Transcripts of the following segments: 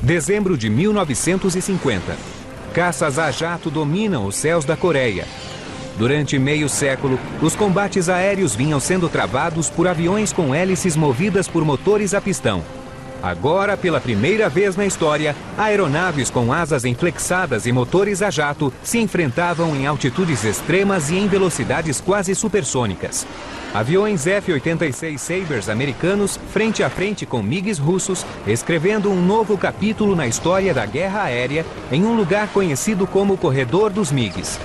Dezembro de 1950. Caças a jato dominam os céus da Coreia. Durante meio século, os combates aéreos vinham sendo travados por aviões com hélices movidas por motores a pistão. Agora, pela primeira vez na história, aeronaves com asas enflexadas e motores a jato se enfrentavam em altitudes extremas e em velocidades quase supersônicas. Aviões F-86 Sabres americanos frente a frente com MiGs russos, escrevendo um novo capítulo na história da guerra aérea em um lugar conhecido como Corredor dos MiGs.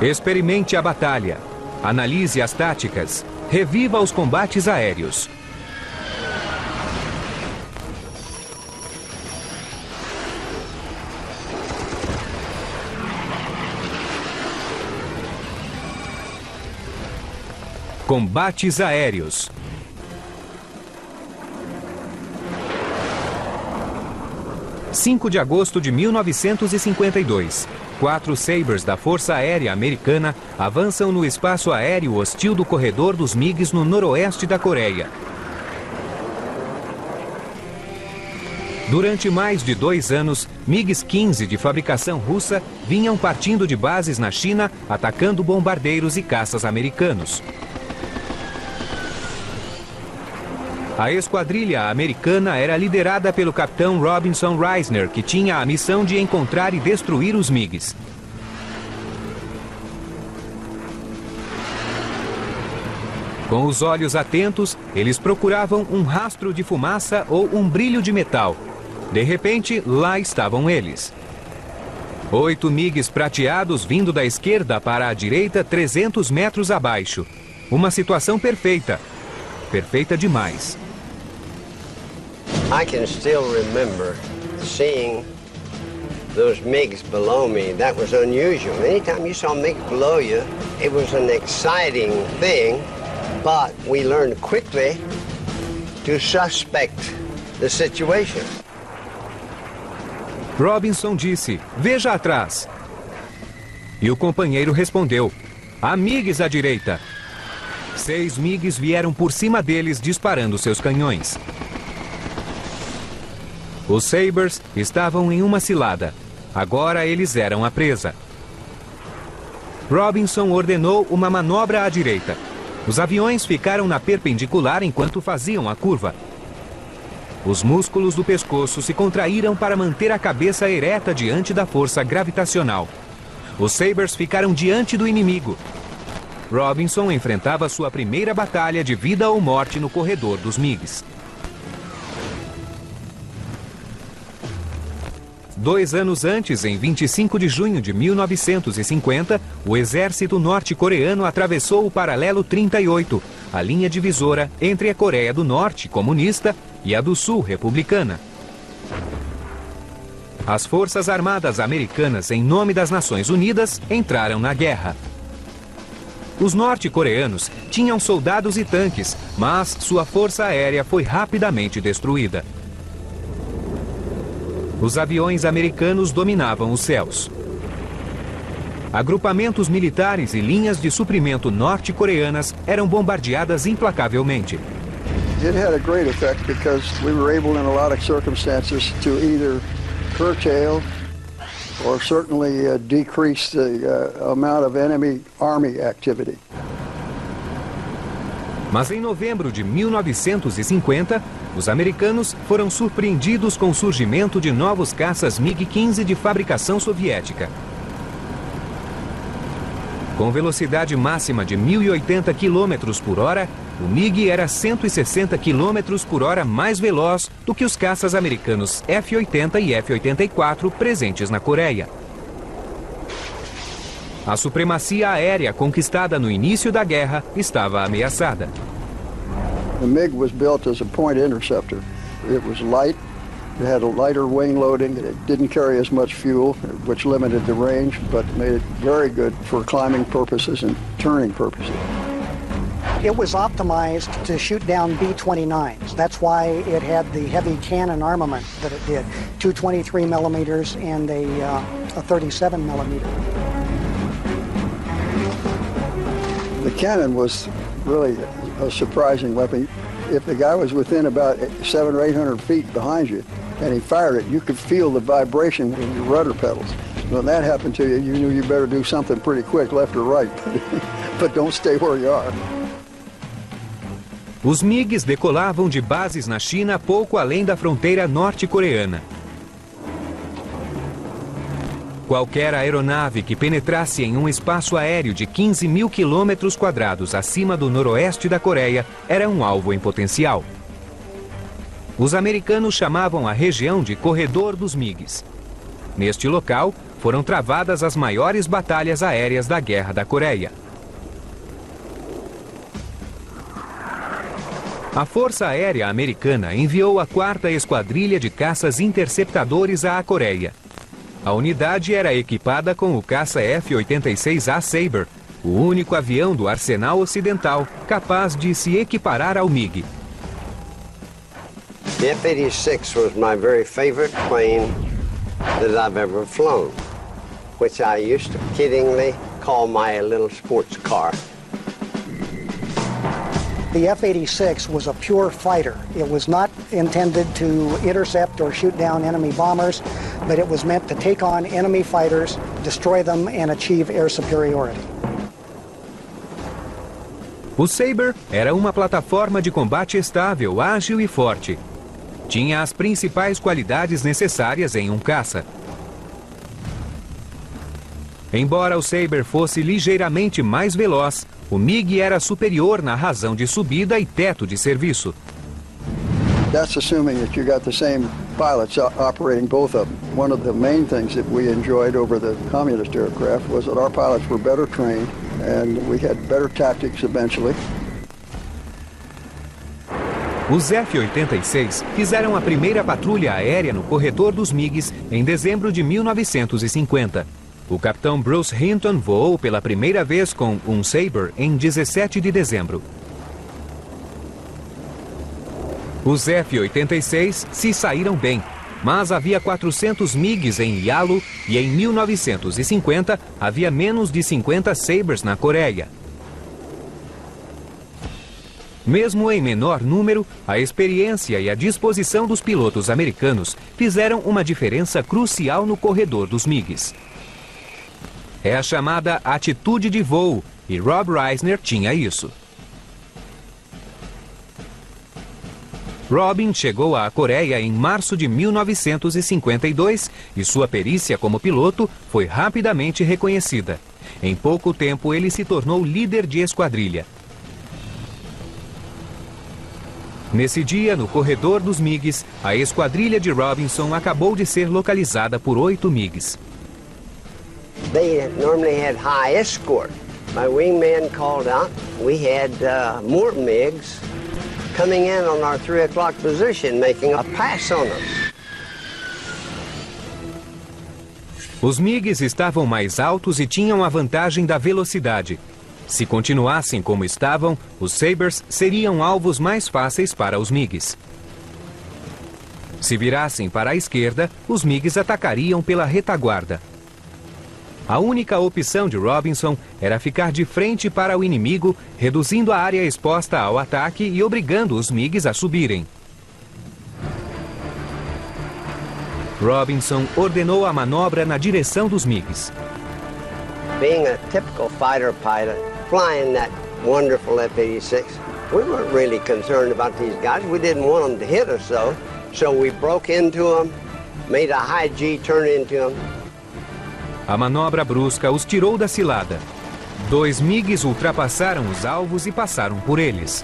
Experimente a batalha. Analise as táticas. Reviva os combates aéreos. Combates aéreos. (5 de agosto de 1952). 4 Sabres da Força Aérea Americana avançam no espaço aéreo hostil do Corredor dos MiGs no noroeste da Coreia. Durante mais de 2 anos, MiGs-15 de fabricação russa vinham partindo de bases na China, atacando bombardeiros e caças americanos. A esquadrilha americana era liderada pelo capitão Robinson Reisner, que tinha a missão de encontrar e destruir os MiGs. Com os olhos atentos, eles procuravam um rastro de fumaça ou um brilho de metal. De repente, lá estavam eles. 8 MiGs prateados vindo da esquerda para a direita 300 metros abaixo. Uma situação perfeita. Perfeita demais. I can still remember seeing those MiGs below me. That was unusual. Anytime you saw MiGs below you, it was an exciting thing, but we learned quickly to suspect the situation. Robinson disse, veja atrás. E o companheiro respondeu, há MiGs à direita. 6 MiGs vieram por cima deles disparando seus canhões. Os Sabres estavam em uma cilada. Agora eles eram a presa. Robinson ordenou uma manobra à direita. Os aviões ficaram na perpendicular enquanto faziam a curva. Os músculos do pescoço se contraíram para manter a cabeça ereta diante da força gravitacional. Os Sabres ficaram diante do inimigo. Robinson enfrentava sua primeira batalha de vida ou morte no corredor dos MiGs. 2 anos antes, em 25 de junho de 1950, o exército norte-coreano atravessou o paralelo 38, a linha divisora entre a Coreia do Norte, comunista, e a do Sul, republicana. As Forças Armadas Americanas, em nome das Nações Unidas, entraram na guerra. Os norte-coreanos tinham soldados e tanques, mas sua força aérea foi rapidamente destruída. Os aviões americanos dominavam os céus. Agrupamentos militares e linhas de suprimento norte-coreanas eram bombardeadas implacavelmente. It had a great effect because we were able in a lot of circumstances to either curtail or certainly decrease the amount of enemy army activity. Mas em novembro de 1950, os americanos foram surpreendidos com o surgimento de novos caças MiG-15 de fabricação soviética. Com velocidade máxima de 1.080 km por hora, o MiG era 160 km por hora mais veloz do que os caças americanos F-80 e F-84 presentes na Coreia. A supremacia aérea conquistada no início da guerra estava ameaçada. The MiG was built as a point interceptor. It was light, it had a lighter wing loading, it didn't carry as much fuel, which limited the range, but made it very good for climbing purposes and turning purposes. It was optimized to shoot down B-29s. That's why it had the heavy cannon armament that it did, 223 millimeters and a 37 millimeter. The cannon was really a surprising weapon. if the guy was within about 700 or 800 feet behind you and he fired it, you could feel the vibration in your rudder pedals. When that happened to you, you knew you better do something pretty quick, left or right, but don't stay where you are. Os MiGs decolavam de bases na China pouco além da fronteira norte-coreana. Qualquer aeronave que penetrasse em um espaço aéreo de 15 mil quilômetros quadrados acima do noroeste da Coreia era um alvo em potencial. Os americanos chamavam a região de Corredor dos MiGs. Neste local, foram travadas as maiores batalhas aéreas da Guerra da Coreia. A Força Aérea Americana enviou a 4ª Esquadrilha de Caças Interceptadores à Coreia. A unidade era equipada com o caça F-86A Sabre, o único avião do arsenal ocidental capaz de se equiparar ao MiG. The F-86 was my very favorite plane that I've ever flown, which I used to kiddingly call my little sports car. The F-86 was a pure fighter. It was not intended to intercept or shoot down enemy bombers, but it was meant to take on enemy fighters, destroy them, and achieve air superiority. O Sabre era uma plataforma de combate estável, ágil e forte. Tinha as principais qualidades necessárias em um caça. Embora o Sabre fosse ligeiramente mais veloz, o MiG era superior na razão de subida e teto de serviço. That's assuming that you got the same pilots operating both of them. One of the main things that we enjoyed over the communist aircraft was that our pilots were better trained and we had better tactics eventually. Os F-86 fizeram a primeira patrulha aérea no corredor dos MiGs em dezembro de 1950. O capitão Bruce Hinton voou pela primeira vez com um Sabre em 17 de dezembro. Os F-86 se saíram bem, mas havia 400 MiGs em Yalu e em 1950 havia menos de 50 Sabres na Coreia. Mesmo em menor número, a experiência e a disposição dos pilotos americanos fizeram uma diferença crucial no corredor dos MiGs. É a chamada atitude de voo, e Rob Reisner tinha isso. Robin chegou à Coreia em março de 1952 e sua perícia como piloto foi rapidamente reconhecida. Em pouco tempo, ele se tornou líder de esquadrilha. Nesse dia, no corredor dos MiGs, a esquadrilha de Robinson acabou de ser localizada por 8 MiGs. They normally had high escort. My wingman called out. We had more MiGs coming in on our 3 o'clock position, making a pass on us. Os MiGs estavam mais altos e tinham a vantagem da velocidade. Se continuassem como estavam, os Sabres seriam alvos mais fáceis para os MiGs. Se virassem para a esquerda, os MiGs atacariam pela retaguarda. A única opção de Robinson era ficar de frente para o inimigo, reduzindo a área exposta ao ataque e obrigando os MiGs a subirem. Robinson ordenou a manobra na direção dos MiGs. Being a typical fighter pilot, flying that wonderful F-86, we weren't really concerned about these guys. We didn't want them to hit us, though. So we broke into them, made a high G turn into them. A manobra brusca os tirou da cilada. 2 MiGs ultrapassaram os alvos e passaram por eles.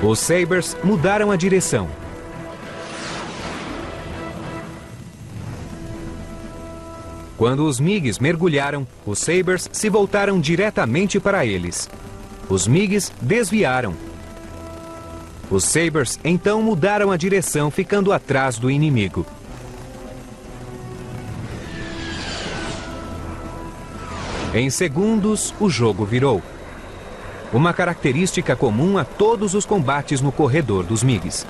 Os Sabres mudaram a direção. Quando os MiGs mergulharam, os Sabres se voltaram diretamente para eles. Os MiGs desviaram. Os Sabres então mudaram a direção, ficando atrás do inimigo. Em segundos, o jogo virou. Uma característica comum a todos os combates no corredor dos MiGs.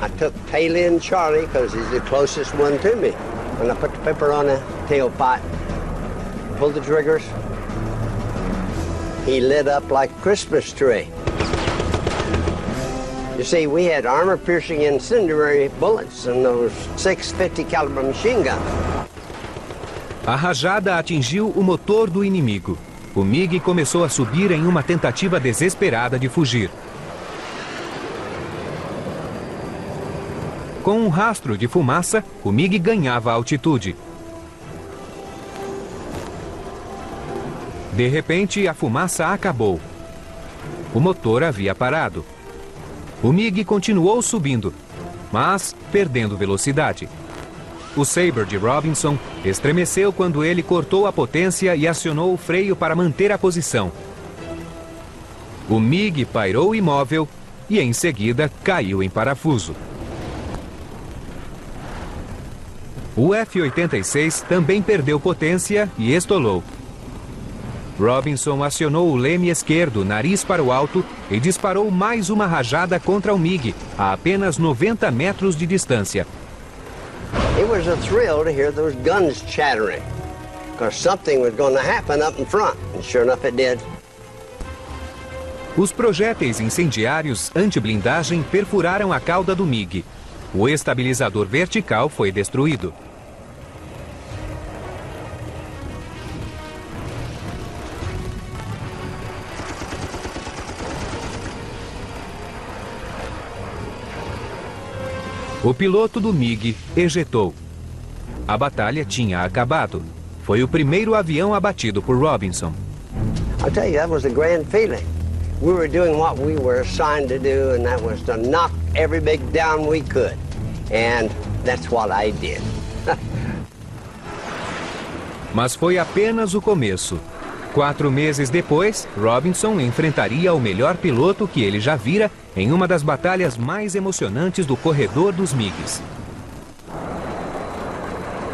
I took Tail-in Charlie because he's the closest one to me. When I put the pepper on the tailpipe, pulled the triggers, he lit up like a Christmas tree. You see, we had armor-piercing incendiary bullets in those 650 caliber machine guns. A rajada atingiu o motor do inimigo. O MiG começou a subir em uma tentativa desesperada de fugir. Com um rastro de fumaça, o MiG ganhava altitude. De repente, a fumaça acabou. O motor havia parado. O MiG continuou subindo, mas perdendo velocidade. O Sabre de Robinson estremeceu quando ele cortou a potência e acionou o freio para manter a posição. O MiG pairou imóvel e, em seguida, caiu em parafuso. O F-86 também perdeu potência e estolou. Robinson acionou o leme esquerdo, nariz para o alto, e disparou mais uma rajada contra o MiG, a apenas 90 metros de distância. It was a thrill to hear those guns chattering, because something was going to happen up in front, and sure enough it did. Os projéteis incendiários anti-blindagem perfuraram a cauda do MiG. O estabilizador vertical foi destruído. O piloto do MiG ejetou. A batalha tinha acabado. Foi o primeiro avião abatido por Robinson. I'll tell you, that was a grand feeling. We were doing what we were assigned to do, and that was to knock every MiG down we could. And that's what I did. Mas foi apenas o começo. 4 meses depois, Robinson enfrentaria o melhor piloto que ele já vira em uma das batalhas mais emocionantes do corredor dos MiGs.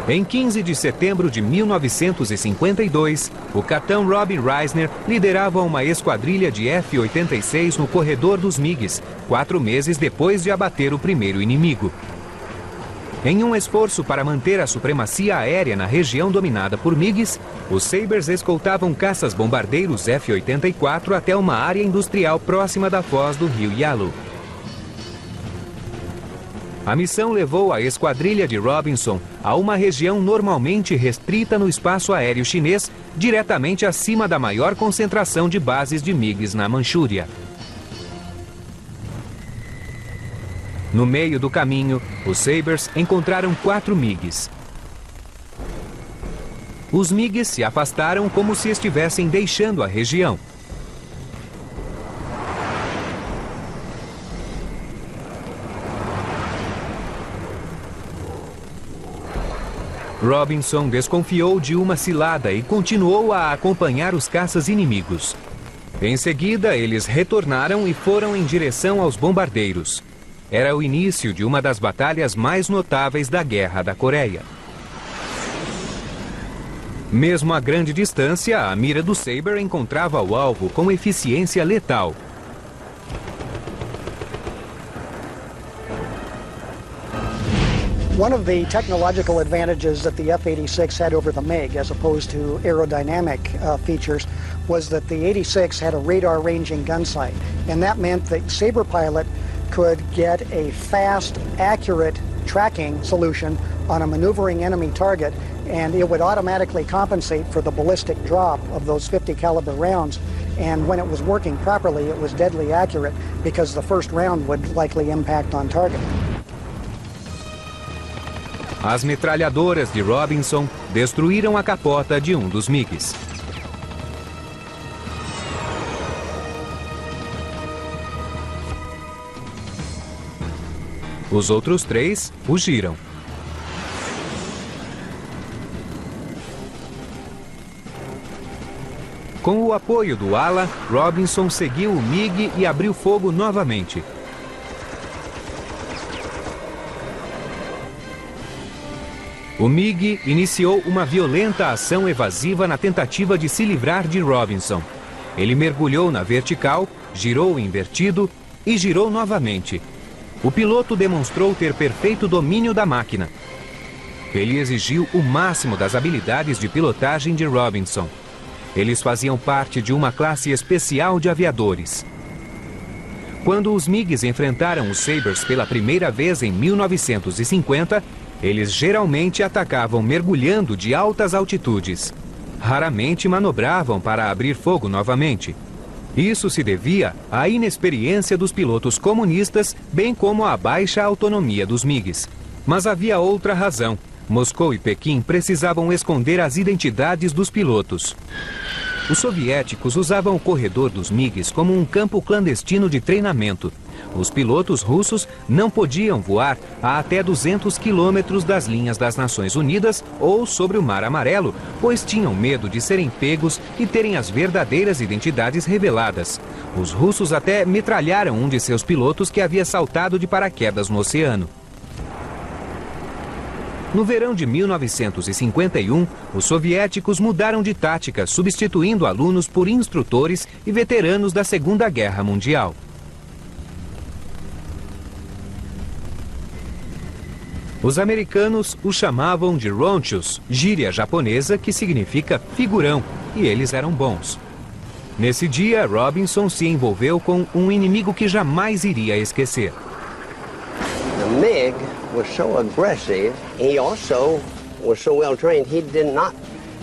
Em 15 de setembro de 1952, o capitão Robin Reisner liderava uma esquadrilha de F-86 no corredor dos MiGs, 4 meses depois de abater o primeiro inimigo. Em um esforço para manter a supremacia aérea na região dominada por MiGs, os Sabres escoltavam caças-bombardeiros F-84 até uma área industrial próxima da foz do rio Yalu. A missão levou a esquadrilha de Robinson a uma região normalmente restrita no espaço aéreo chinês, diretamente acima da maior concentração de bases de MiGs na Manchúria. No meio do caminho, os Sabres encontraram 4 MiGs. Os MiGs se afastaram como se estivessem deixando a região. Robinson desconfiou de uma cilada e continuou a acompanhar os caças inimigos. Em seguida, eles retornaram e foram em direção aos bombardeiros. Era o início de uma das batalhas mais notáveis da Guerra da Coreia. Mesmo a grande distância, a mira do Sabre encontrava o alvo com eficiência letal. One of the technological advantages that the F-86 had over the MiG, as opposed to aerodynamic features, was that the 86 had a radar ranging gun sight, and that meant that Sabre pilot could get a fast, accurate tracking solution on a maneuvering enemy target, and it would automatically compensate for the ballistic drop of those 50 caliber rounds. And when it was working properly, it was deadly accurate because the first round would likely impact on target. As metralhadoras de Robinson destruíram a capota de um dos MiGs. Os outros 3 fugiram. Com o apoio do ala, Robinson seguiu o MiG e abriu fogo novamente. O MiG iniciou uma violenta ação evasiva na tentativa de se livrar de Robinson. Ele mergulhou na vertical, girou invertido e girou novamente. O piloto demonstrou ter perfeito domínio da máquina. Ele exigiu o máximo das habilidades de pilotagem de Robinson. Eles faziam parte de uma classe especial de aviadores. Quando os MiGs enfrentaram os Sabres pela primeira vez em 1950, eles geralmente atacavam mergulhando de altas altitudes. Raramente manobravam para abrir fogo novamente. Isso se devia à inexperiência dos pilotos comunistas, bem como à baixa autonomia dos MiGs. Mas havia outra razão. Moscou e Pequim precisavam esconder as identidades dos pilotos. Os soviéticos usavam o corredor dos MiGs como um campo clandestino de treinamento. Os pilotos russos não podiam voar a até 200 quilômetros das linhas das Nações Unidas ou sobre o Mar Amarelo, pois tinham medo de serem pegos e terem as verdadeiras identidades reveladas. Os russos até metralharam um de seus pilotos que havia saltado de paraquedas no oceano. No verão de 1951, os soviéticos mudaram de tática, substituindo alunos por instrutores e veteranos da Segunda Guerra Mundial. Os americanos os chamavam de ronchos, gíria japonesa que significa figurão, e eles eram bons. Nesse dia, Robinson se envolveu com um inimigo que jamais iria esquecer. The MiG was so aggressive. He also was so well trained, he did not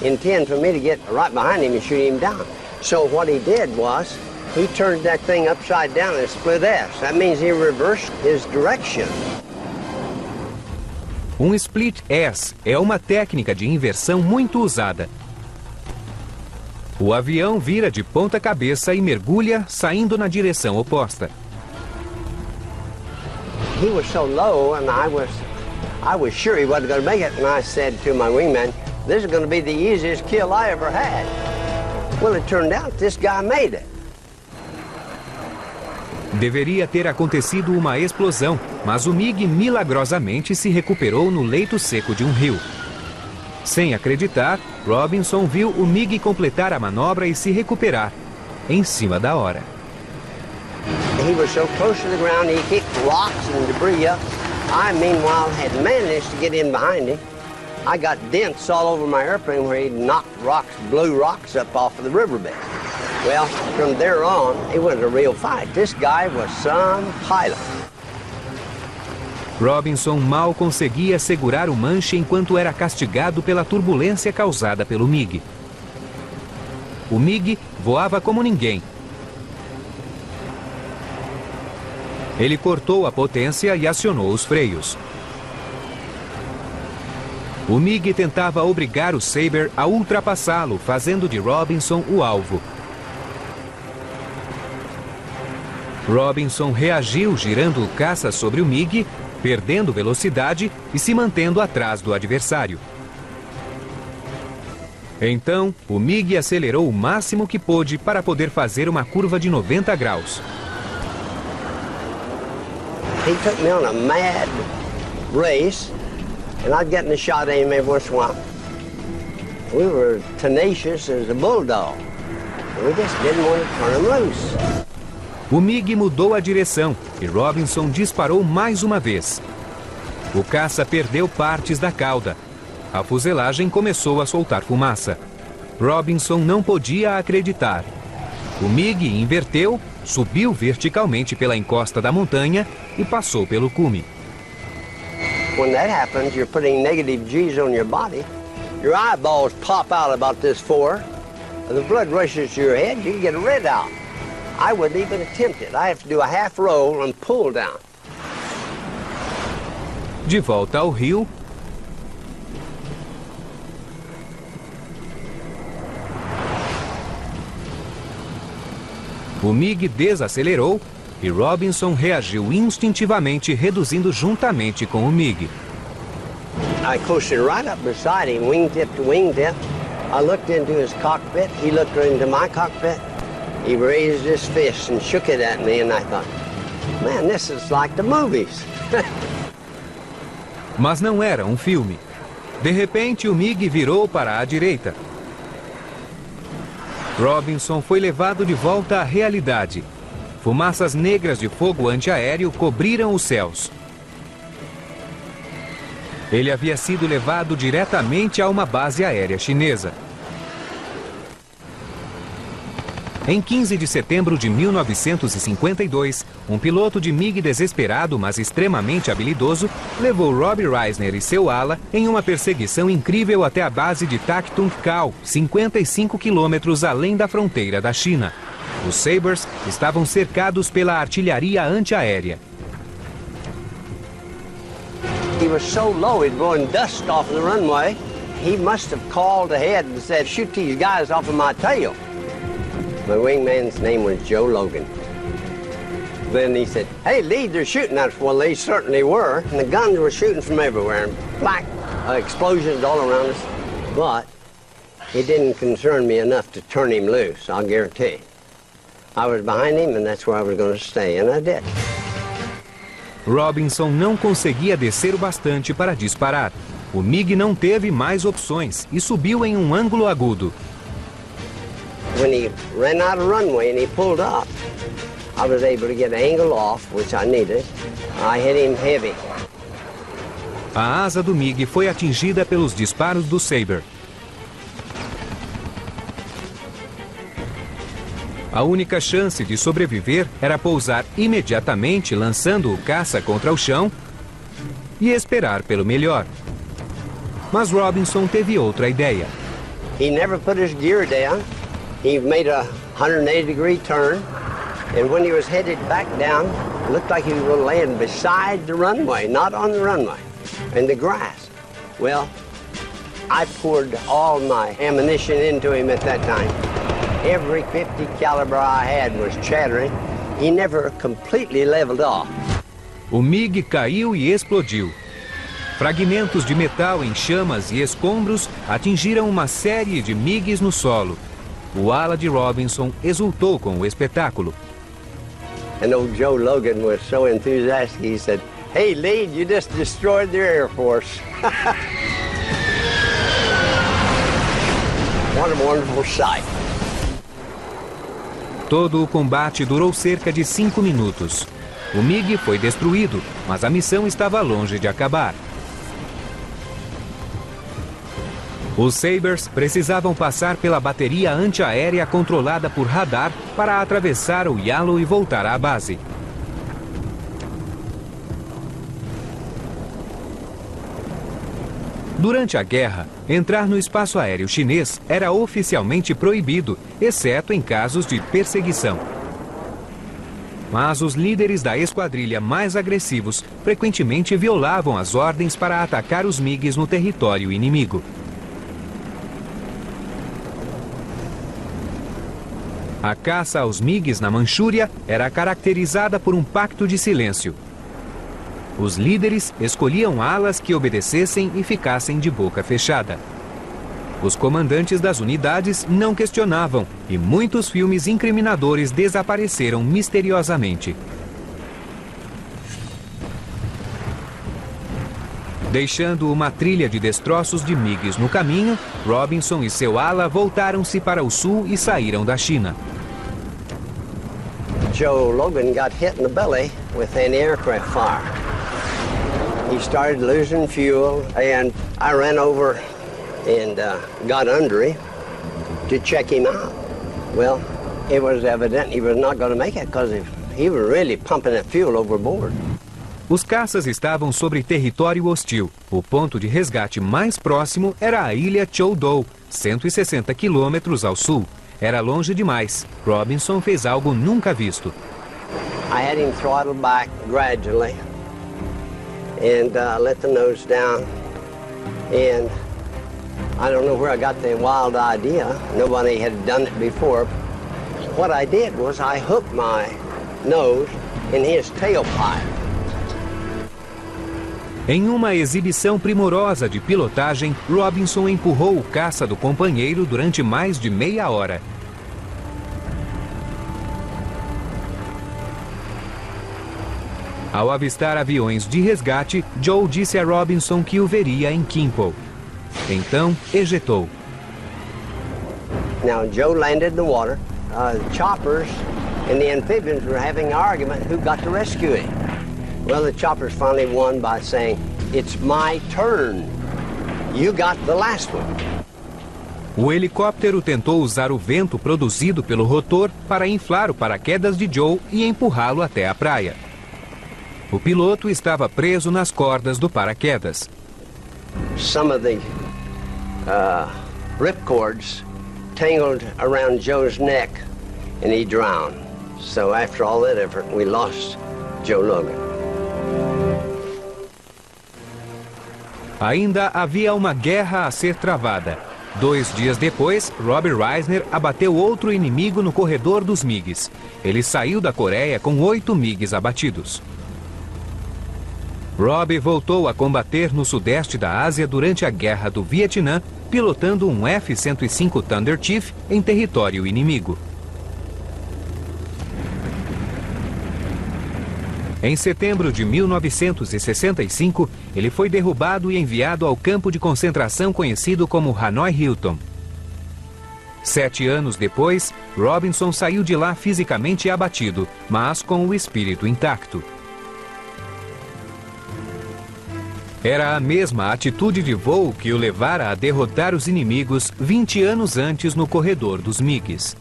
intend for me to get right behind him and shoot him down. So what he did was, he turned that thing upside down and split S. That means he reversed his direction. Um split S é uma técnica de inversão muito usada. O avião vira de ponta cabeça e mergulha, saindo na direção oposta. He was so low, and I was sure he wasn't going to make it, and I said to my wingman, "This is going to be the easiest kill I ever had." Well, it turned out this guy made it. Deveria ter acontecido uma explosão, mas o MiG milagrosamente se recuperou no leito seco de um rio. Sem acreditar, Robinson viu o MiG completar a manobra e se recuperar, em cima da hora. He was so close to the ground, he kicked rocks and debris up. I, meanwhile, had managed to get in behind him. I got dents all over my airplane where he knocked rocks, blew rocks up off of the riverbed. Well, from there on, it was a real fight. This guy was some pilot. Robinson mal conseguia segurar o manche enquanto era castigado pela turbulência causada pelo MiG. O MiG voava como ninguém. Ele cortou a potência e acionou os freios. O MiG tentava obrigar o Sabre a ultrapassá-lo, fazendo de Robinson o alvo. Robinson reagiu girando o caça sobre o MiG, perdendo velocidade e se mantendo atrás do adversário. Então, o MiG acelerou o máximo que pôde para poder fazer uma curva de 90 graus. He took me on a mad race, and I'd get in the shot at him every once in a while. We were tenacious as a bulldog. We just didn't want to turn him loose. O MiG mudou a direção e Robinson disparou mais uma vez. O caça perdeu partes da cauda. A fuselagem começou a soltar fumaça. Robinson não podia acreditar. O MiG inverteu, subiu verticalmente pela encosta da montanha e passou pelo cume. When that happens, you're putting negative G's on your body. Your eyeballs pop out about this far. The blood rushes to your head, you can get a red out. I wouldn't even attempt it. I have to do a half roll and pull down. De volta ao rio, o MiG desacelerou e Robinson reagiu instintivamente, reduzindo juntamente com o MiG. I coasted right up beside him, wingtip to wingtip. I looked into his cockpit. He looked into my cockpit. He raised his fist and shook it at me, and I thought, man, this is like the movies. Mas não era um filme. De repente, o MiG virou para a direita. Robinson foi levado de volta à realidade. Fumaças negras de fogo antiaéreo cobriram os céus. Ele havia sido levado diretamente a uma base aérea chinesa. Em 15 de setembro de 1952, um piloto de MiG desesperado, mas extremamente habilidoso, levou Robbie Reisner e seu ala em uma perseguição incrível até a base de Tactung Khao, 55 quilômetros além da fronteira da China. Os Sabres estavam cercados pela artilharia antiaérea. He was so low, he'd blowing dust off the runway. He must have called ahead and said, "Shoot these guys off of my tail." My wingman's name was Joe Logan. Then he said, "Hey, lead, they're shooting at us." Well, they certainly were. And the guns were shooting from everywhere, and black explosions all around us. But it didn't concern me enough to turn him loose, I'll guarantee. I was behind him, and that's where I was going to stay, and I did. Robinson não conseguia descer o bastante para disparar. O MiG não teve mais opções e subiu em um ângulo agudo. When he ran out of runway and he pulled up, I was able to get an angle off, which I needed. I hit him heavy. A asa do MiG foi atingida pelos disparos do Sabre. A única chance de sobreviver era pousar imediatamente, lançando o caça contra o chão e esperar pelo melhor. Mas Robinson teve outra ideia. He never put his gear down. He made a 180-degree turn, and when he was headed back down, it looked like he was going to land beside the runway, not on the runway, in the grass. Well, I poured all my ammunition into him at that time. Every 50 caliber I had was chattering. He never completely leveled off. O MiG caiu e explodiu. Fragmentos de metal em chamas e escombros atingiram uma série de MiGs no solo. O ala de Robinson exultou com o espetáculo. And old Joe Logan was so enthusiastic, he said, "Hey, Lead, you just destroyed their Air Force." What a wonderful sight. Todo o combate durou cerca de 5 minutos. O MiG foi destruído, mas a missão estava longe de acabar. Os Sabres precisavam passar pela bateria antiaérea controlada por radar para atravessar o Yalu e voltar à base. Durante a guerra, entrar no espaço aéreo chinês era oficialmente proibido, exceto em casos de perseguição. Mas os líderes da esquadrilha mais agressivos frequentemente violavam as ordens para atacar os MiGs no território inimigo. A caça aos MiGs na Manchúria era caracterizada por um pacto de silêncio. Os líderes escolhiam alas que obedecessem e ficassem de boca fechada. Os comandantes das unidades não questionavam e muitos filmes incriminadores desapareceram misteriosamente. Deixando uma trilha de destroços de MiGs no caminho, Robinson e seu ala voltaram-se para o sul e saíram da China. Joe Logan got hit in the belly with anti-aircraft fire. He started losing fuel, and I ran over and got under him to check him out. Well, it was evident he was not going to make it because he was really pumping that fuel overboard. Os caças estavam sobre território hostil. O ponto de resgate mais próximo era a ilha Chow Do, 160 quilômetros ao sul. Era longe demais. Robinson fez algo nunca visto. I had him throttle back gradually and let the nose down. And I don't know where I got the wild idea. Nobody had done it before. What I did was I hooked my nose in his tailpipe. Em uma exibição primorosa de pilotagem, Robinson empurrou o caça do companheiro durante mais de meia hora. Ao avistar aviões de resgate, Joe disse a Robinson que o veria em Kimpo. Então, ejetou. Now, Joe landed in the water. The choppers and the amphibians were having an argument who got to rescue him. Well, the choppers finally won by saying, "It's my turn. You got the last one." O helicóptero tentou usar o vento produzido pelo rotor para inflar o paraquedas de Joe e empurrá-lo até a praia. O piloto estava preso nas cordas do paraquedas. Some of the ripcords tangled around Joe's neck and he drowned. So after all that effort, we lost Joe Logan. Ainda havia uma guerra a ser travada. 2 dias depois, Rob Reisner abateu outro inimigo no corredor dos MiGs. Ele saiu da Coreia com 8 MiGs abatidos. Rob voltou a combater no sudeste da Ásia durante a Guerra do Vietnã, pilotando um F-105 Thunder Chief em território inimigo. Em setembro de 1965, ele foi derrubado e enviado ao campo de concentração conhecido como Hanoi Hilton. 7 anos depois, Robinson saiu de lá fisicamente abatido, mas com o espírito intacto. Era a mesma atitude de voo que o levara a derrotar os inimigos 20 anos antes no corredor dos MiGs.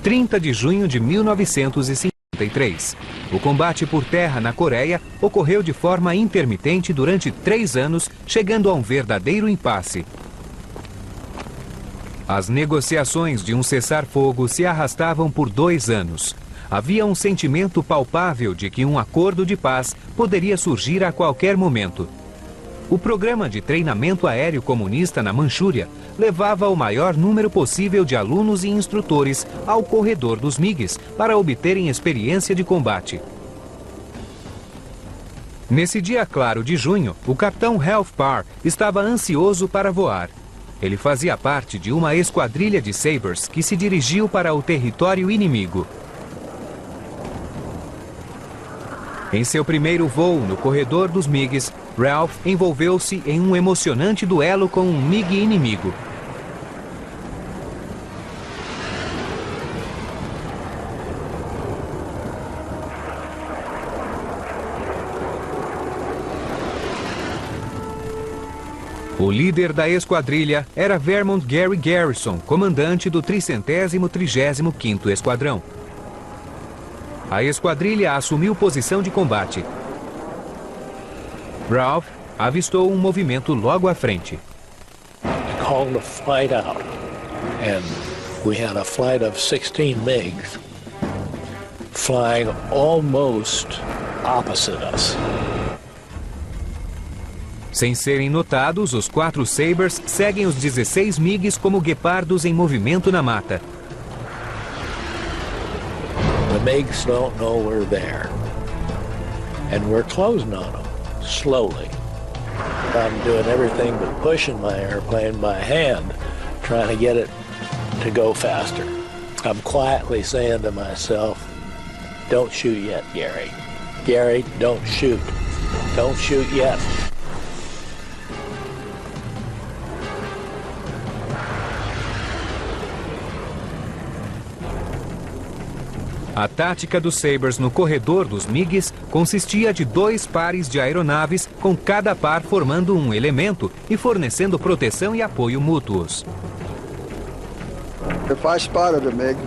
30 de junho de 1953. O combate por terra na Coreia ocorreu de forma intermitente durante 3 anos, chegando a um verdadeiro impasse. As negociações de um cessar-fogo se arrastavam por 2 anos. Havia um sentimento palpável de que um acordo de paz poderia surgir a qualquer momento. O programa de treinamento aéreo comunista na Manchúria levava o maior número possível de alunos e instrutores ao corredor dos MiGs para obterem experiência de combate. Nesse dia claro de junho, o capitão Ralph Parr estava ansioso para voar. Ele fazia parte de uma esquadrilha de Sabres que se dirigiu para o território inimigo. Em seu primeiro voo no corredor dos MiGs, Ralph envolveu-se em um emocionante duelo com um MiG inimigo. O líder da esquadrilha era Vermont Gary Garrison, comandante do 335º Esquadrão. A esquadrilha assumiu posição de combate. Ralph avistou um movimento logo à frente. Called the flight out, and we had a flight of 16 MiGs flying almost opposite us. Sem serem notados, os 4 Sabres seguem os 16 MiGs como guepardos em movimento na mata. The MiGs don't know we're there, and we're closing on them, slowly. I'm doing everything but pushing my airplane by hand, trying to get it to go faster. I'm quietly saying to myself, don't shoot yet, Gary. Gary, don't shoot. Don't shoot yet. A tática dos Sabres no corredor dos MiGs consistia de 2 pares de aeronaves, com cada par formando um elemento e fornecendo proteção e apoio mútuos. If I spotted a MiG,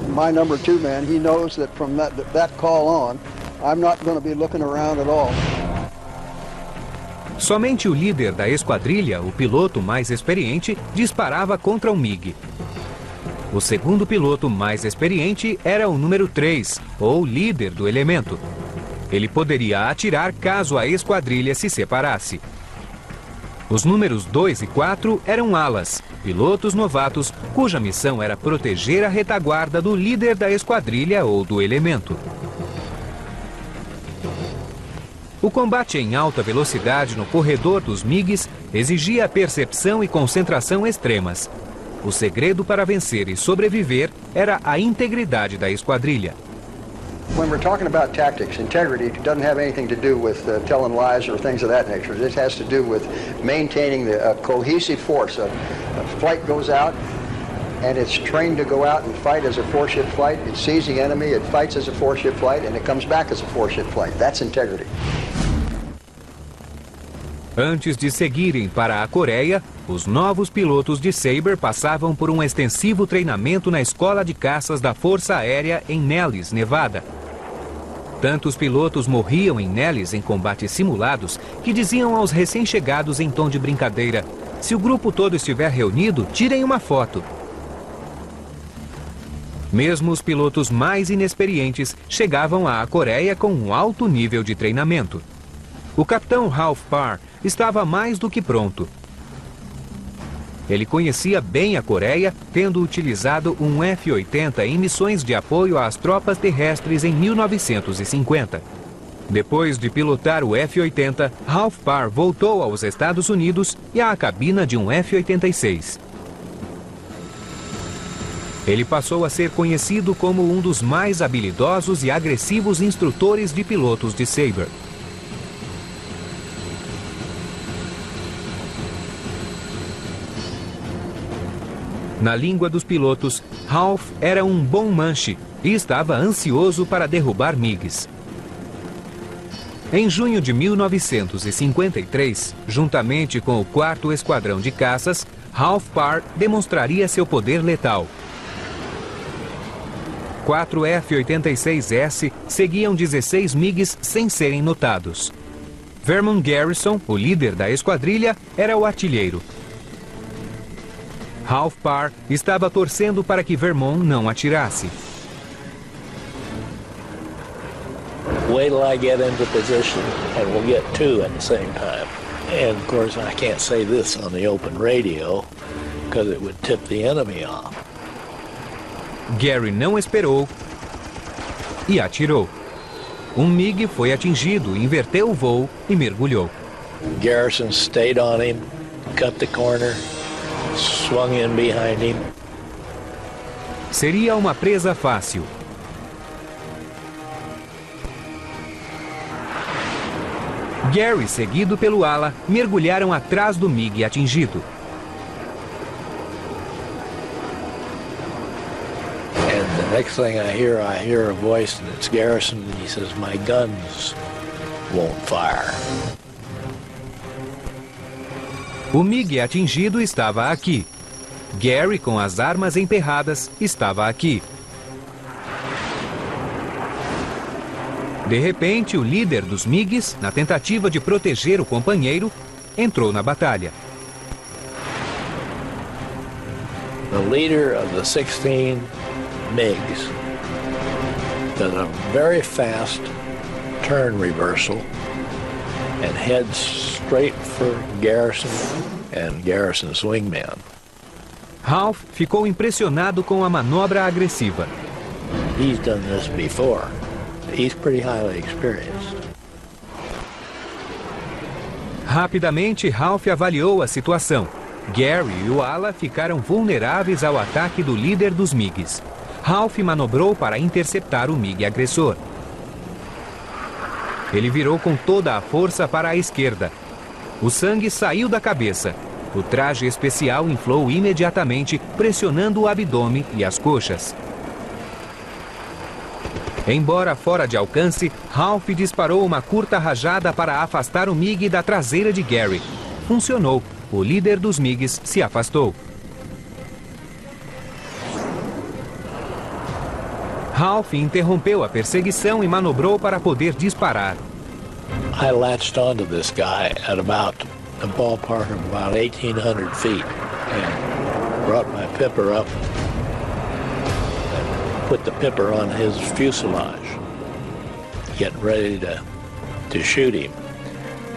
my number 2 man, he knows that from that call on, I'm not going to be looking around at all. Somente o líder da esquadrilha, o piloto mais experiente, disparava contra o MiG. O segundo piloto mais experiente era o número 3, ou líder do elemento. Ele poderia atirar caso a esquadrilha se separasse. Os números 2 e 4 eram alas, pilotos novatos, cuja missão era proteger a retaguarda do líder da esquadrilha ou do elemento. O combate em alta velocidade no corredor dos MiGs exigia percepção e concentração extremas. O segredo para vencer e sobreviver era a integridade da esquadrilha. When we're talking about tactics, integrity doesn't have anything to do with telling lies or things of that nature. It has to do with maintaining the cohesive force. A flight goes out and it's trained to go out and fight as a 4-ship flight. It sees the enemy, it fights as a 4-ship flight, and it comes back as a 4-ship flight. That's integrity. Antes de seguirem para a Coreia, os novos pilotos de Sabre passavam por um extensivo treinamento na escola de caças da Força Aérea em Nellis, Nevada. Tantos pilotos morriam em Nellis em combates simulados que diziam aos recém-chegados em tom de brincadeira: se o grupo todo estiver reunido, tirem uma foto. Mesmo os pilotos mais inexperientes chegavam à Coreia com um alto nível de treinamento. O capitão Ralph Parr estava mais do que pronto. Ele conhecia bem a Coreia, tendo utilizado um F-80 em missões de apoio às tropas terrestres em 1950. Depois de pilotar o F-80, Ralph Parr voltou aos Estados Unidos e à cabina de um F-86. Ele passou a ser conhecido como um dos mais habilidosos e agressivos instrutores de pilotos de Sabre. Na língua dos pilotos, Ralph era um bom manche e estava ansioso para derrubar MiGs. Em junho de 1953, juntamente com o 4º Esquadrão de Caças, Ralph Parr demonstraria seu poder letal. 4 F-86S seguiam 16 MiGs sem serem notados. Vermon Garrison, o líder da esquadrilha, era o artilheiro. Ralph Parr estava torcendo para que Vermon não atirasse. Wait till I get into position and we'll get 2 at the same time. And of course I can't say this on the open radio because it would tip the enemy off. Gary não esperou e atirou. Um MiG foi atingido, inverteu o voo e mergulhou. Garrison stayed on him, cut the corner, swung in behind him. Seria uma presa fácil. Gary, seguido pelo ala, mergulharam atrás do MiG atingido. And the next thing I hear a voice, and it's Garrison, and he says, "My guns won't fire." O MiG atingido estava aqui. Gary, com as armas emperradas, estava aqui. De repente, o líder dos MiGs, na tentativa de proteger o companheiro, entrou na batalha. The leader of the 16 MiGs does a very fast turn reversal and heads straight for Garrison and Garrison's wingman. Ralph ficou impressionado com a manobra agressiva. He's done this before. He's pretty highly experienced. Rapidamente, Ralph avaliou a situação. Gary e o ala ficaram vulneráveis ao ataque do líder dos MiGs. Ralph manobrou para interceptar o MiG agressor. Ele virou com toda a força para a esquerda. O sangue saiu da cabeça. O traje especial inflou imediatamente, pressionando o abdômen e as coxas. Embora fora de alcance, Ralph disparou uma curta rajada para afastar o MiG da traseira de Gary. Funcionou. O líder dos MiGs se afastou. Ralph interrompeu a perseguição e manobrou para poder disparar. I latched onto this guy at about a ballpark of about 1,800 feet and brought my pipper up and put the pipper on his fuselage, getting ready to shoot him.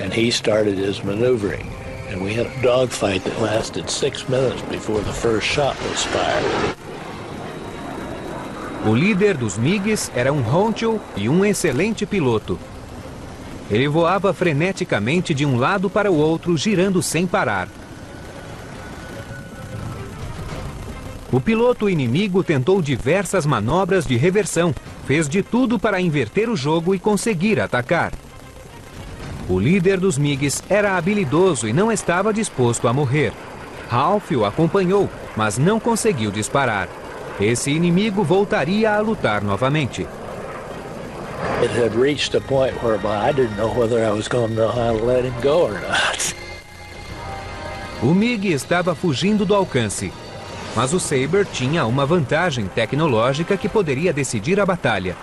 And he started his maneuvering. And we had a dogfight that lasted 6 minutes before the first shot was fired. O líder dos MiGs era um Honchel e um excelente piloto. Ele voava freneticamente de um lado para o outro, girando sem parar. O piloto inimigo tentou diversas manobras de reversão, fez de tudo para inverter o jogo e conseguir atacar. O líder dos MiGs era habilidoso e não estava disposto a morrer. Ralph o acompanhou, mas não conseguiu disparar. Esse inimigo voltaria a lutar novamente. It had reached a point whereby I didn't know whether I was going to know how to let him go or not. O MiG estava fugindo do alcance, mas o Sabre tinha uma vantagem tecnológica que poderia decidir a batalha.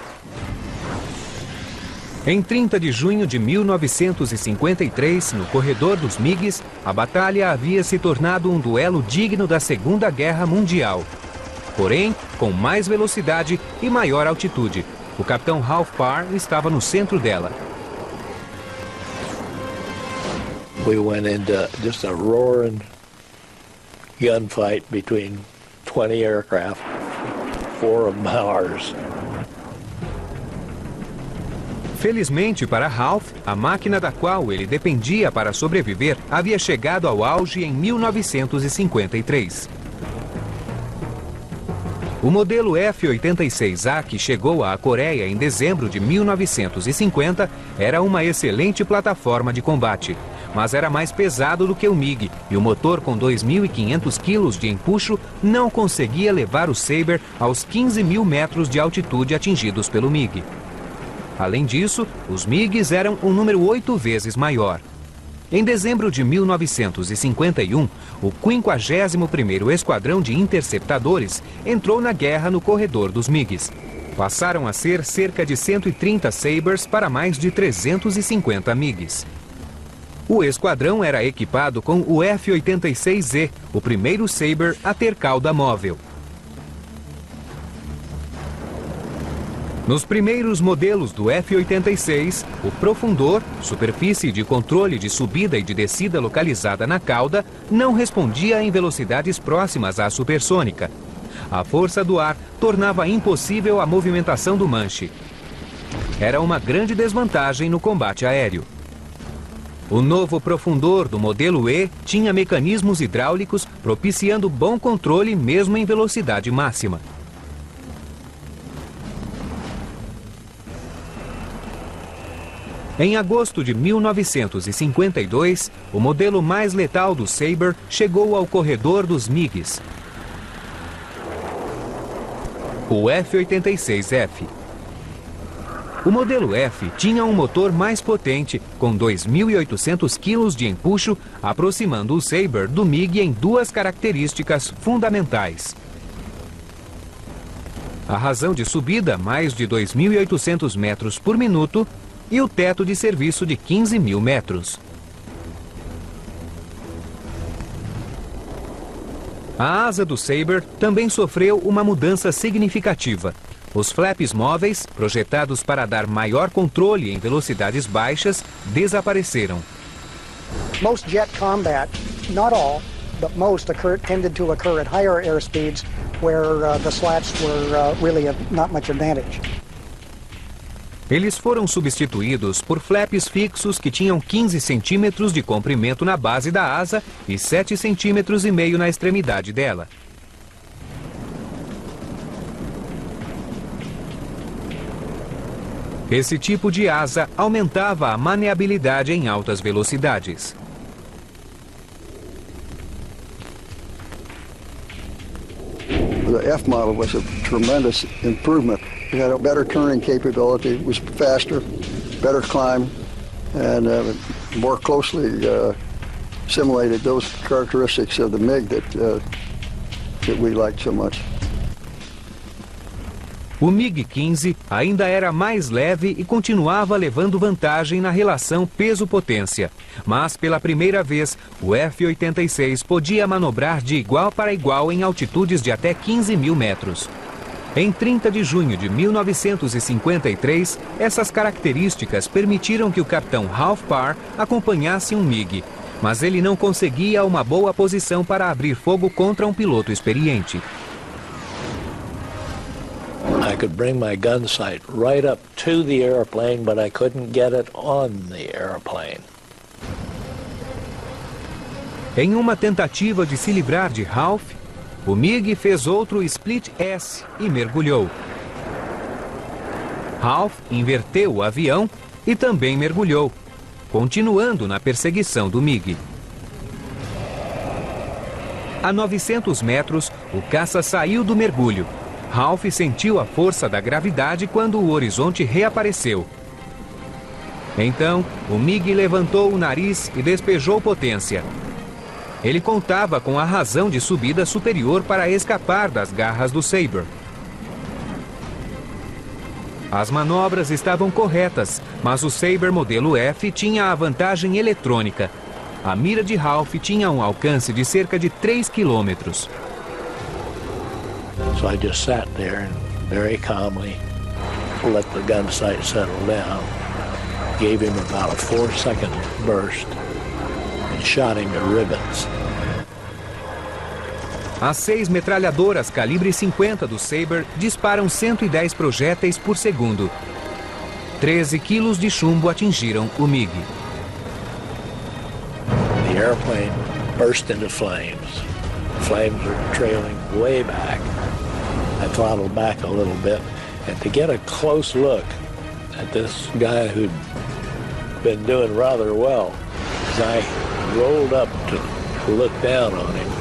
Em 30 de junho de 1953, no corredor dos MiGs, a batalha havia se tornado um duelo digno da Segunda Guerra Mundial. Porém, com mais velocidade e maior altitude. O capitão Ralph Parr estava no centro dela. We went into just a roaring gunfight between 20 aircraft, 4 of them ours. Felizmente para Ralph, a máquina da qual ele dependia para sobreviver havia chegado ao auge em 1953. O modelo F-86A, que chegou à Coreia em dezembro de 1950, era uma excelente plataforma de combate, mas era mais pesado do que o MiG, e o motor com 2.500 quilos de empuxo não conseguia levar o Sabre aos 15.000 metros de altitude atingidos pelo MiG. Além disso, os MiGs eram um número 8 vezes maior. Em dezembro de 1951, o 51º Esquadrão de Interceptadores entrou na guerra no corredor dos MiGs. Passaram a ser cerca de 130 Sabres para mais de 350 MiGs. O esquadrão era equipado com o F-86Z, o primeiro Sabre a ter cauda móvel. Nos primeiros modelos do F-86, o profundor, superfície de controle de subida e de descida localizada na cauda, não respondia em velocidades próximas à supersônica. A força do ar tornava impossível a movimentação do manche. Era uma grande desvantagem no combate aéreo. O novo profundor do modelo E tinha mecanismos hidráulicos propiciando bom controle mesmo em velocidade máxima. Em agosto de 1952, o modelo mais letal do Sabre chegou ao corredor dos MiGs, o F-86F. O modelo F tinha um motor mais potente, com 2.800 quilos de empuxo, aproximando o Sabre do MiG em duas características fundamentais. A razão de subida, mais de 2.800 metros por minuto, e o teto de serviço de 15.000 metros. A asa do Sabre também sofreu uma mudança significativa. Os flaps móveis, projetados para dar maior controle em velocidades baixas, desapareceram. Most jet combat, not all, but most tended to occur at higher airspeeds where the slats were really of not much advantage. Eles foram substituídos por flaps fixos que tinham 15 centímetros de comprimento na base da asa e 7,5 centímetros na extremidade dela. Esse tipo de asa aumentava a maneabilidade em altas velocidades. The F model was a tremendous improvement. It had a better turning capability, was faster, better climb, and more closely simulated those characteristics of the MiG that we liked so much. O MiG-15 ainda era mais leve e continuava levando vantagem na relação peso-potência. Mas, pela primeira vez, o F-86 podia manobrar de igual para igual em altitudes de até 15.000 metros. Em 30 de junho de 1953, essas características permitiram que o capitão Ralph Parr acompanhasse um MiG. Mas ele não conseguia uma boa posição para abrir fogo contra um piloto experiente. I could bring my gun sight right up to the airplane, but I couldn't get it on the airplane. Em uma tentativa de se livrar de Ralph, o MiG fez outro Split S e mergulhou. Ralph inverteu o avião e também mergulhou, continuando na perseguição do MiG. A 900 metros, o caça saiu do mergulho. Ralph sentiu a força da gravidade quando o horizonte reapareceu. Então, o MiG levantou o nariz e despejou potência. Ele contava com a razão de subida superior para escapar das garras do Sabre. As manobras estavam corretas, mas o Sabre modelo F tinha a vantagem eletrônica. A mira de Ralph tinha um alcance de cerca de 3 quilômetros. So I just sat there and very calmly let the gun sight settle down, gave him about a 4-second burst and shot him to ribbons. As 6 metralhadoras calibre 50 do Sabre disparam 110 projéteis por segundo. 13 quilos de chumbo atingiram o MiG. The airplane burst into flames. Flames were trailing way back. I throttled back a little bit, and to get a close look at this guy who'd been doing rather well, as I rolled up to look down on him,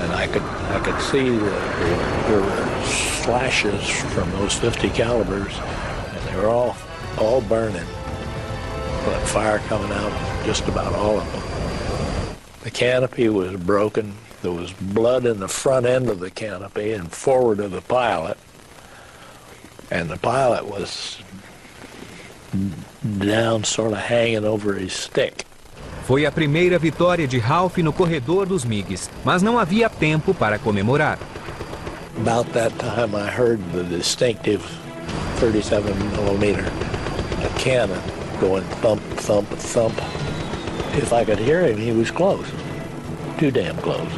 and I could see that there were slashes from those 50 calibers, and they were all burning. But fire coming out of just about all of them. The canopy was broken. There was blood in the front end of the canopy and forward of the pilot. And the pilot was down, sort of hanging over his stick. Foi a primeira vitória de Ralph no corredor dos MiGs, mas não havia tempo para comemorar. About that time I heard the distinctive 37mm cannon going thump, thump, thump. If I could hear him, he was close. Too damn close.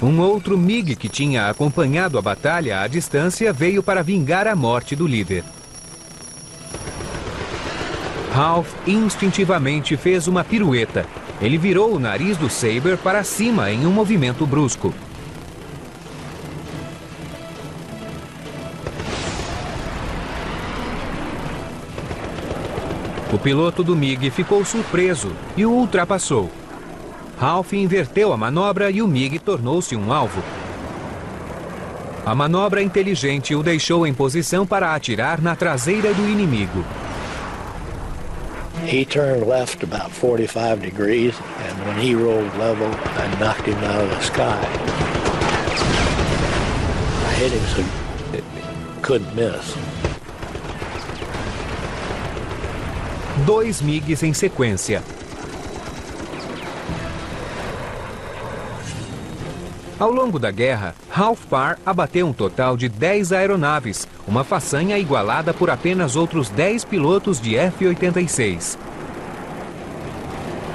Um outro MiG que tinha acompanhado a batalha à distância veio para vingar a morte do líder. Ralph instintivamente fez uma pirueta. Ele virou o nariz do Sabre para cima em um movimento brusco. O piloto do MiG ficou surpreso e o ultrapassou. Ralph inverteu a manobra e o MiG tornou-se um alvo. A manobra inteligente o deixou em posição para atirar na traseira do inimigo. He turned left about 45 degrees, and when he rolled level, I knocked him out of the sky. I hit him so it couldn't miss. 2 MiGs em sequência. Ao longo da guerra, Ralph Parr abateu um total de 10 aeronaves, uma façanha igualada por apenas outros 10 pilotos de F-86.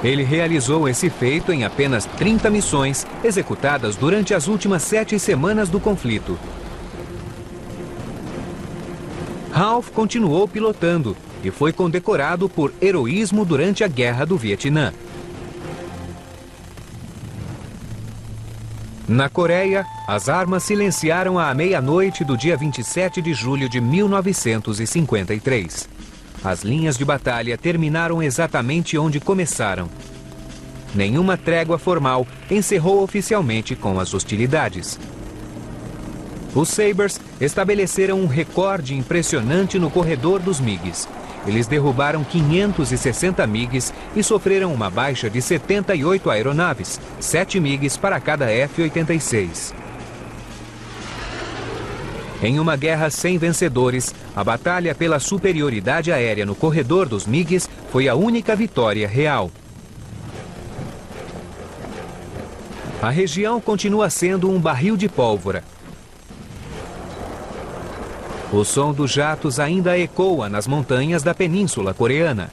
Ele realizou esse feito em apenas 30 missões, executadas durante as últimas 7 semanas do conflito. Ralph continuou pilotando e foi condecorado por heroísmo durante a Guerra do Vietnã. Na Coreia, as armas silenciaram à meia-noite do dia 27 de julho de 1953. As linhas de batalha terminaram exatamente onde começaram. Nenhuma trégua formal encerrou oficialmente com as hostilidades. Os Sabres estabeleceram um recorde impressionante no corredor dos MiGs. Eles derrubaram 560 MiGs e sofreram uma baixa de 78 aeronaves, 7 MiGs para cada F-86. Em uma guerra sem vencedores, a batalha pela superioridade aérea no corredor dos MiGs foi a única vitória real. A região continua sendo um barril de pólvora. O som dos jatos ainda ecoa nas montanhas da Península Coreana.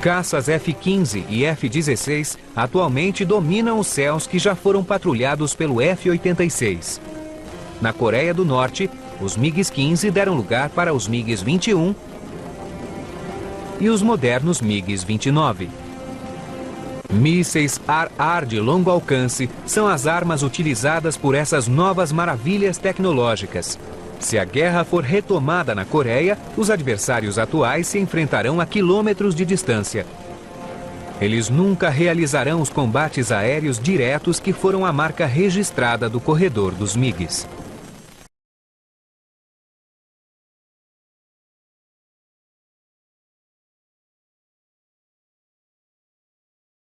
Caças F-15 e F-16 atualmente dominam os céus que já foram patrulhados pelo F-86. Na Coreia do Norte, os MiGs-15 deram lugar para os MiGs-21 e os modernos MiGs-29. Mísseis ar-ar de longo alcance são as armas utilizadas por essas novas maravilhas tecnológicas. Se a guerra for retomada na Coreia, os adversários atuais se enfrentarão a quilômetros de distância. Eles nunca realizarão os combates aéreos diretos que foram a marca registrada do corredor dos MiGs.